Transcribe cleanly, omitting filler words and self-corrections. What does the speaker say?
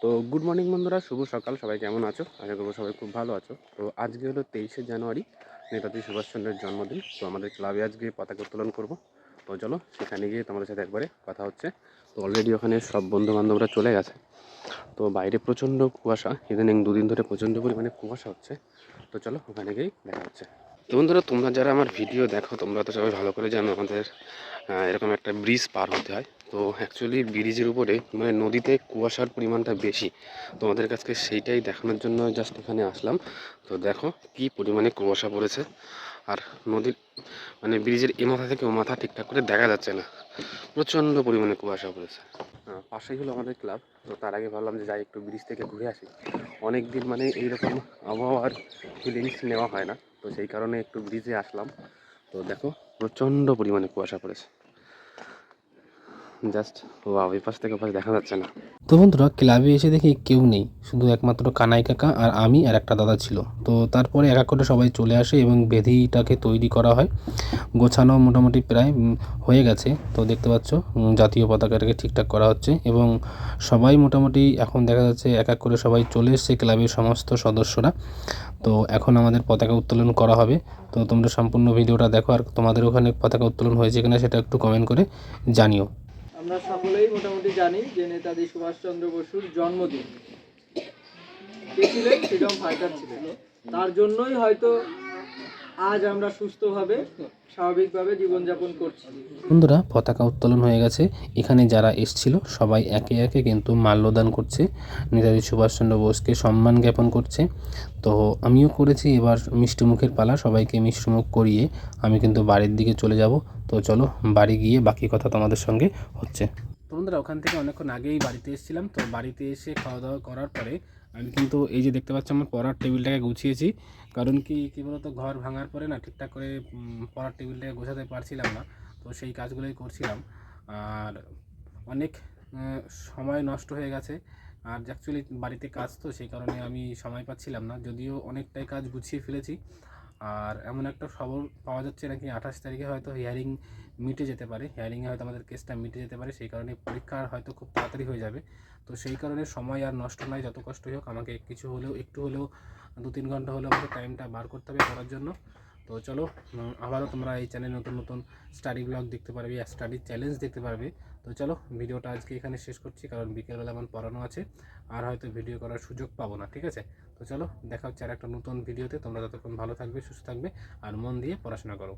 তো good morning বন্ধুরা, শুভ সকাল। সবাই কেমন আছো? আশা করবো সবাই খুব ভালো আছো। তো আজকে হলো 23শে জানুয়ারি, নেতাজি সুভাষচন্দ্রের জন্মদিন। তো আমাদের ক্লাবে আজকে পতাকা উত্তোলন করব। তো চলো সেখানে গিয়ে তোমাদের সাথে একবারে কথা হচ্ছে। তো অলরেডি ওখানে সব বন্ধু বান্ধবরা চলে গেছে। তো বাইরে প্রচণ্ড কুয়াশা, ইদানিং দুদিন ধরে প্রচণ্ড পরিমাণে কুয়াশা হচ্ছে। তো চলো ওখানে গিয়েই দেখা হচ্ছে। তো বন্ধুরা, তোমরা যারা আমার ভিডিও দেখো তোমরা তো সবাই ভালো করে জানো আমাদের এরকম একটা ব্রিজ পার হতে হয়। তো অ্যাকচুয়ালি ব্রিজের উপরে মানে নদীতে কুয়াশার পরিমাণটা বেশি। তোমাদের কাছে সেইটাই দেখানোর জন্য জাস্ট এখানে আসলাম। তো দেখো কি পরিমাণে কুয়াশা পড়েছে, আর নদীর মানে ব্রিজের এ মাথা থেকে ও মাথা ঠিকঠাক করে দেখা যাচ্ছে না, প্রচণ্ড পরিমাণে কুয়াশা পড়েছে। পাশেই হলো আমাদের ক্লাব। তো তার আগে ভাবলাম যে যাই একটু ব্রিজ থেকে ঘুরে আসি। অনেক দিন মানে এইরকম আবহাওয়ার ফিলিংস নেওয়া হয় না, তো সেই কারণে একটু ব্রিজে আসলাম। তো দেখো প্রচণ্ড পরিমাণে কুয়াশা পড়েছে, জাস্ট ওয়াও, এই পাশ থেকে পাশ দেখা যাচ্ছে না। তো বন্ধুরা, ক্লাবে এসে দেখি কেউ নেই, শুধু একমাত্র কানাই কাকা আর আমি আর একটা দাদা ছিল। তো তারপরে এক এক করে সবাই চলে আসে এবং বেদিটাকে তৈরি করা হয়। গোছানো মোটামুটি প্রায় হয়ে গেছে। তো দেখতে পাচ্ছ জাতীয় পতাকাটাকে ঠিকঠাক করা হচ্ছে এবং সবাই মোটামুটি এখন দেখা যাচ্ছে এক এক করে সবাই চলে এসছে, ক্লাবের সমস্ত সদস্যরা। তো এখন আমাদের পতাকা উত্তোলন করা হবে। তো তোমরা সম্পূর্ণ ভিডিওটা দেখো, আর তোমাদের ওখানে পতাকা উত্তোলন হয়েছে কিনা সেটা একটু কমেন্ট করে জানিও। আমরা সকলেই মোটামুটি জানি যে নেতাজি সুভাষচন্দ্র বসুর জন্মদিন। কে ছিলেন? ফ্রিডম ফাইটার ছিলেন। তার জন্যই হয়তো আজ আমরা সুস্থভাবে স্বাভাবিকভাবে জীবনযাপন করছি। বন্ধুরা, পতাকা উত্তোলন হয়ে গেছে। এখানে যারা এসছিল সবাই একে একে কিন্তু মাল্যদান করছে, নেতাজি সুভাষচন্দ্র বোসকে সম্মান জ্ঞাপন করছে। তো আমিও করেছি। এবার মিষ্টিমুখের পালা, সবাইকে মিষ্টিমুখ করিয়ে আমি কিন্তু বাড়ির দিকে চলে যাব। তো চলো বাড়ি গিয়ে বাকি কথা তোমাদের সঙ্গে হচ্ছে। তো বন্ধুরা, ওখান থেকে অনেকক্ষণ আগেই বাড়িতে এসেছিলাম। তো বাড়িতে এসে খাওয়া দাওয়া করার পরে আমি কিন্তু এই যে দেখতে পাচ্ছি আমার পড়ার টেবিলটাকে গুছিয়েছি। কারণ কি বলতো, ঘর ভাঙার পরে না ঠিকঠাক করে পড়ার টেবিলটাকে গোছাতে পারছিলাম না। তো সেই কাজগুলোই করছিলাম। আর অনেক সময় নষ্ট হয়ে গেছে। আর অ্যাকচুয়ালি বাড়িতে কাজ, তো সেই কারণে আমি সময় পাচ্ছিলাম না, যদিও অনেকটাই কাজ গুছিয়ে ফেলেছি। আর এমন একটা খবর পাওয়া যাচ্ছে নাকি 28 তারিখে হয়তো হিয়ারিং মিটে যেতে পারে, হিয়ারিংয়ে হয়তো আমাদের কেসটা মিটে যেতে পারে। সেই কারণে পরীক্ষা হয়তো খুব তাড়াতাড়ি হয়ে যাবে। তো সেই কারণে সময় আর নষ্ট নয়, যত কষ্টই হোক আমাকে কিছু হলেও একটু হলেও 2-3 ঘন্টা হলেও আমাকে টাইমটা বার করতে হবে পড়ার জন্য। তো চলো, আবারও তোমরা এই চ্যানেলে নতুন নতুন স্টাডি ব্লগ দেখতে পারবে, স্টাডি চ্যালেঞ্জ দেখতে পারবে। তো চলো ভিডিওটা আজকে এখানে শেষ করছি, কারণ বিকেলবেলা আমার পড়ানো আছে, আর হয়তো ভিডিও করার সুযোগ পাবো না। ঠিক আছে? তো চলো দেখা হচ্ছে আর একটা নতুন ভিডিওতে। তোমরা ততক্ষণ ভালো থাকবে, সুস্থ থাকবে, আর মন দিয়ে পড়াশোনা করো।